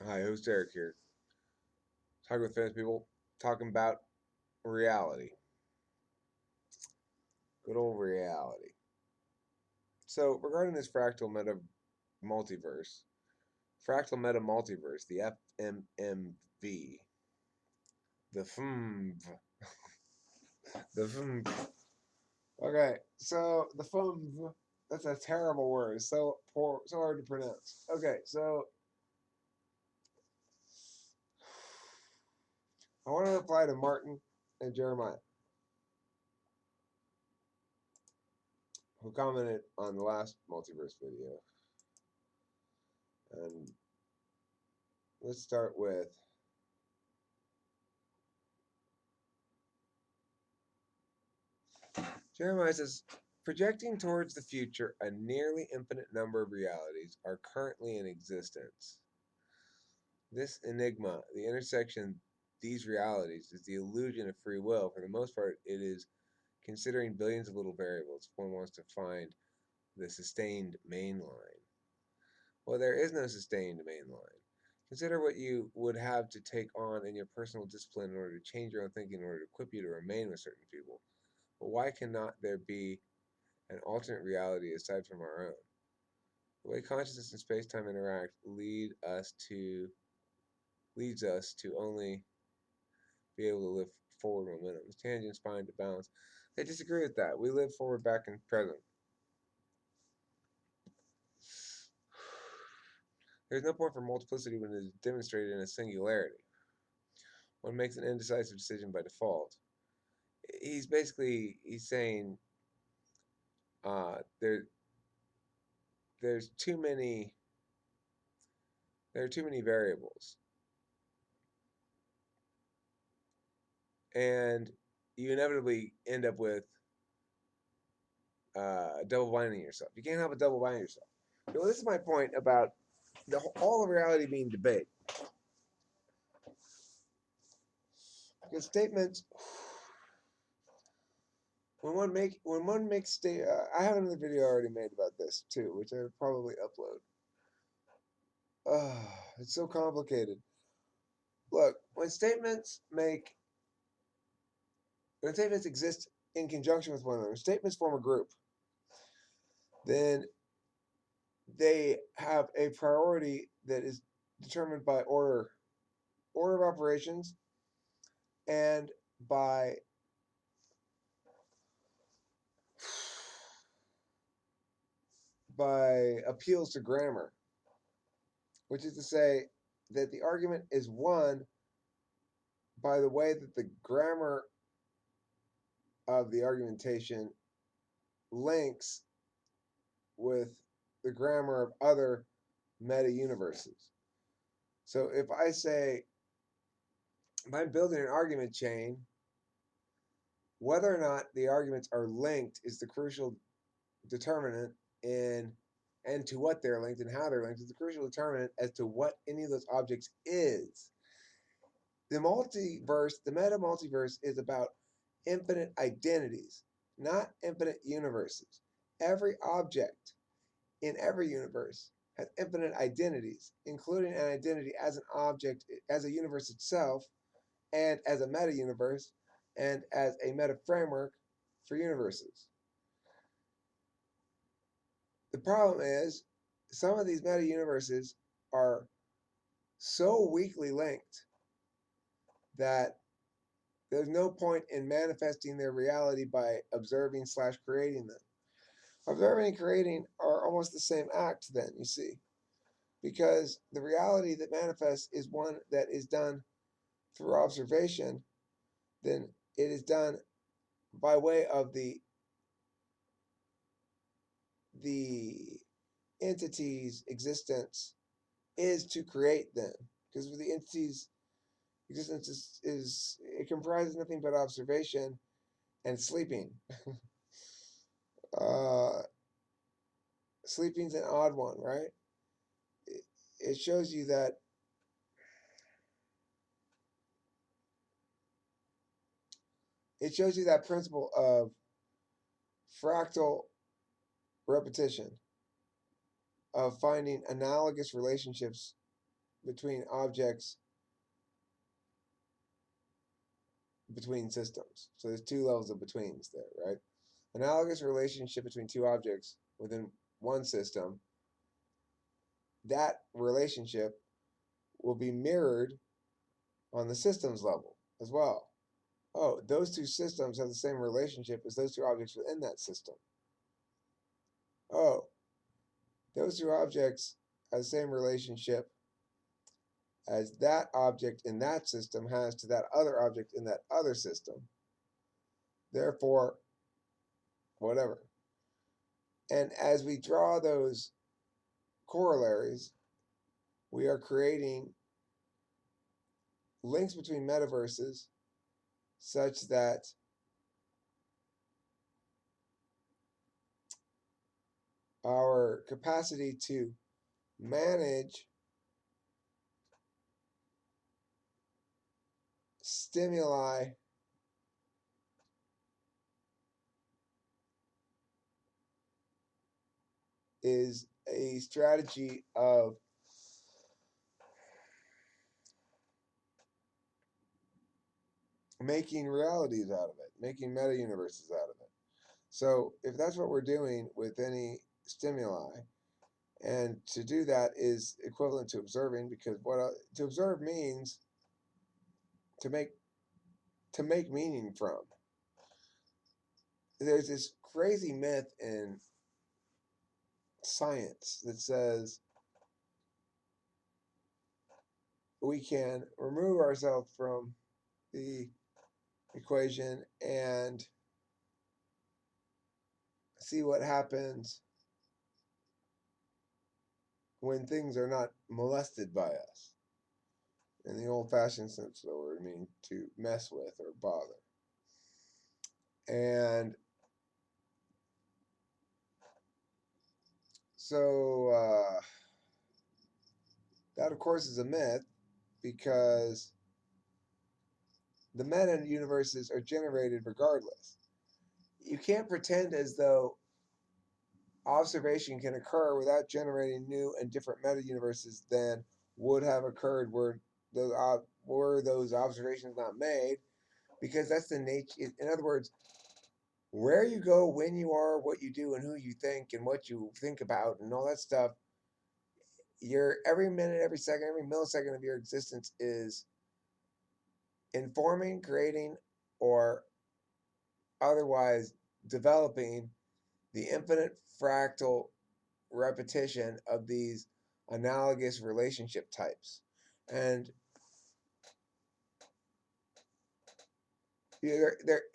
Hi, host Eric here. Talking with famous people, talking about reality. Good old reality. So, regarding this fractal meta multiverse, fractal meta multiverse, the FMMV, the FMV, the FMV. Okay, so the FMV, that's a terrible word. So poor, so hard to pronounce. Okay, so I want to reply to Martin and Jeremiah, who commented on the last multiverse video. And let's start with Jeremiah says, projecting towards the future, a nearly infinite number of realities are currently in existence. This enigma, the intersection of these realities, is the illusion of free will. For the most part, it is considering billions of little variables. If one wants to find the sustained main line. Well, there is no sustained main line. Consider what you would have to take on in your personal discipline in order to change your own thinking, in order to equip you to remain with certain people. But why cannot there be an alternate reality aside from our own? The way consciousness and space-time interact leads us to only be able to live forward momentum. Tangents bind to balance. They disagree with that. We live forward, back, and present. There's no point for multiplicity when it is demonstrated in a singularity. One makes an indecisive decision by default. He's saying uh, there there's too many there are too many variables, and you inevitably end up with double binding yourself. You can't have a double binding yourself. So this is my point about all of reality being debate. Because statements, when one makes I have another video already made about this too, which I would probably upload. It's so complicated. Look, when statements exist in conjunction with one another, statements form a group, then they have a priority that is determined by order of operations, and by appeals to grammar, which is to say that the argument is won by the way that the grammar of the argumentation links with the grammar of other meta universes. So if I'm building an argument chain, whether or not the arguments are linked is the crucial determinant in and to what they're linked and how they're linked is the crucial determinant as to what any of those objects is. The meta multiverse is about infinite identities, not infinite universes. Every object in every universe has infinite identities, including an identity as an object, as a universe itself, and as a meta universe, and as a meta framework for universes. The problem is some of these meta universes are so weakly linked that there's no point in manifesting their reality by observing slash creating them. Observing and creating are almost the same act then, you see, because the reality that manifests is one that is done through observation, then it is done by way of the entity's existence is to create them, because the entity's existence is it comprises nothing but observation and sleeping. uh, Sleeping's an odd one, right? It shows you that principle of fractal repetition, of finding analogous relationships between objects between systems. So there's two levels of betweens there, right? Analogous relationship between two objects within one system, that relationship will be mirrored on the systems level as well. Oh, those two systems have the same relationship as those two objects within that system. Oh, those two objects have the same relationship as that object in that system has to that other object in that other system. Therefore, whatever. And as we draw those corollaries, we are creating links between metaverses such that our capacity to manage stimuli is a strategy of making realities out of it, making meta universes out of it. So if that's what we're doing with any stimuli, and to do that is equivalent to observing, because to observe means to make meaning from. There's this crazy myth in science that says we can remove ourselves from the equation and see what happens when things are not molested by us. In the old-fashioned sense of the word, meaning to mess with or bother. And so that, of course, is a myth because the meta universes are generated regardless. You can't pretend as though observation can occur without generating new and different meta universes than would have occurred were those observations not made, because that's the nature. In other words, where you go, when you are, what you do, and who you think, and what you think about, and all that stuff, your every minute, every second, every millisecond of your existence is informing, creating, or otherwise developing the infinite fractal repetition of these analogous relationship types. And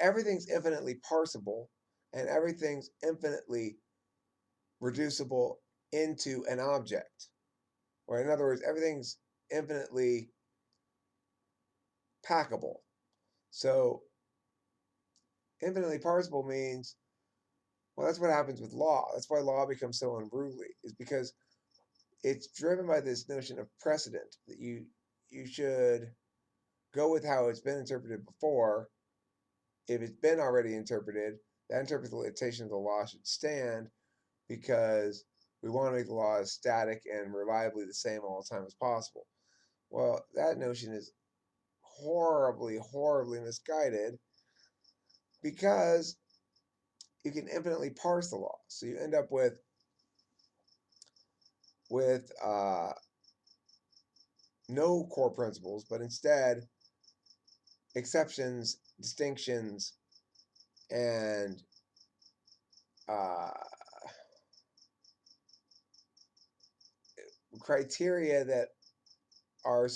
everything's infinitely parsable, and everything's infinitely reducible into an object. Or in other words, everything's infinitely packable. So infinitely parsable means, well, that's what happens with law. That's why law becomes so unruly, is because it's driven by this notion of precedent, that you should go with how it's been interpreted before. If it's been already interpreted, that interpretation of the law should stand, because we want to make the law as static and reliably the same all the time as possible. Well, that notion is horribly, horribly misguided, because you can infinitely parse the law. So you end up with no core principles, but instead exceptions, distinctions, and criteria that are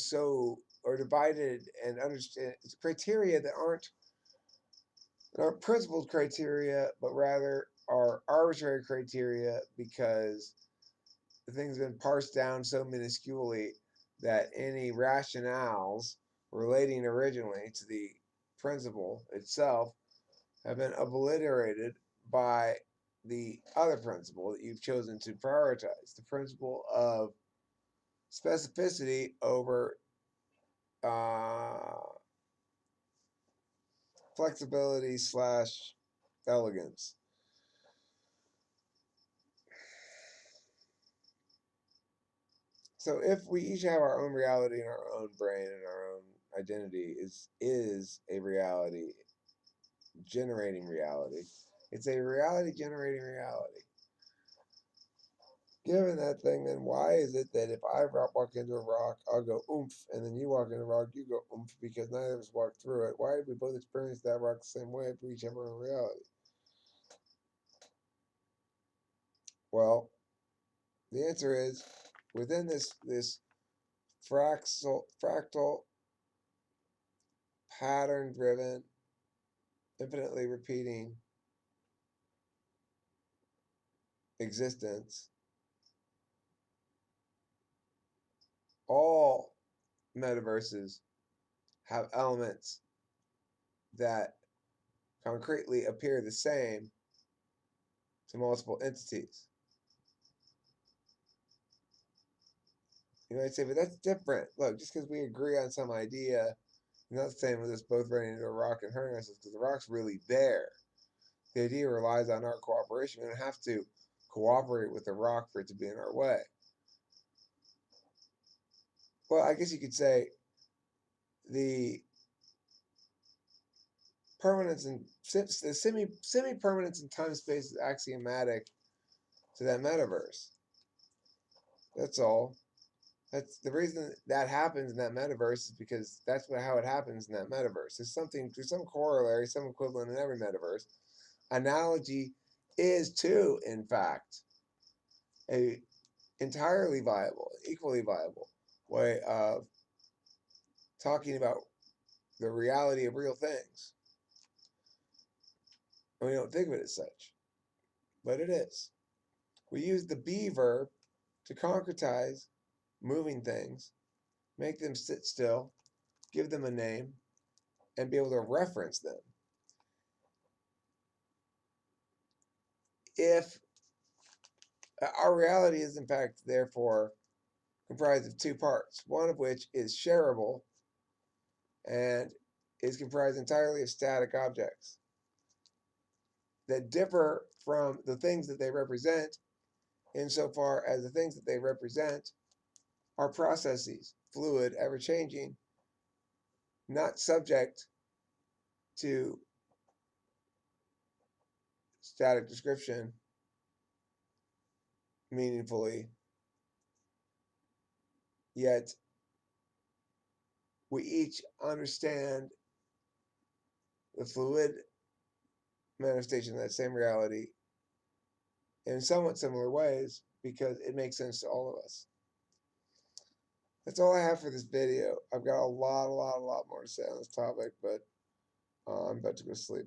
divided and understand. It's criteria that aren't principled criteria, but rather are arbitrary criteria, because the thing's been parsed down so minusculely that any rationales relating originally to the principle itself have been obliterated by the other principle that you've chosen to prioritize, the principle of specificity over flexibility / elegance. So if we each have our own reality and our own brain and our own identity is a reality generating reality. It's a reality generating reality. Given that thing, then why is it that if I walk into a rock, I'll go oomph, and then you walk into a rock, you go oomph, because neither of us walked through it? Why did we both experience that rock the same way if we each have our own reality? Well, the answer is within this fractal pattern driven, infinitely repeating existence, all metaverses have elements that concretely appear the same to multiple entities. You might say, but that's different. Look, just because we agree on some idea, not the same as us both running into a rock and hurting ourselves, because the rock's really there. The idea relies on our cooperation. We don't have to cooperate with the rock for it to be in our way. Well, I guess you could say the permanence and the semi permanence in time space is axiomatic to that metaverse. That's all. That's the reason that happens in that metaverse is because that's how it happens in that metaverse. There's some corollary, some equivalent in every metaverse. Analogy is too, in fact, a entirely viable, equally viable way of talking about the reality of real things. And we don't think of it as such, but it is. We use the be verb to concretize moving things, make them sit still, give them a name, and be able to reference them. If our reality is, in fact, therefore comprised of two parts, one of which is shareable and is comprised entirely of static objects that differ from the things that they represent insofar as the things that they represent are processes, fluid, ever changing, not subject to static description meaningfully, yet we each understand the fluid manifestation of that same reality in somewhat similar ways because it makes sense to all of us. That's all I have for this video. I've got a lot more to say on this topic, but I'm about to go sleep.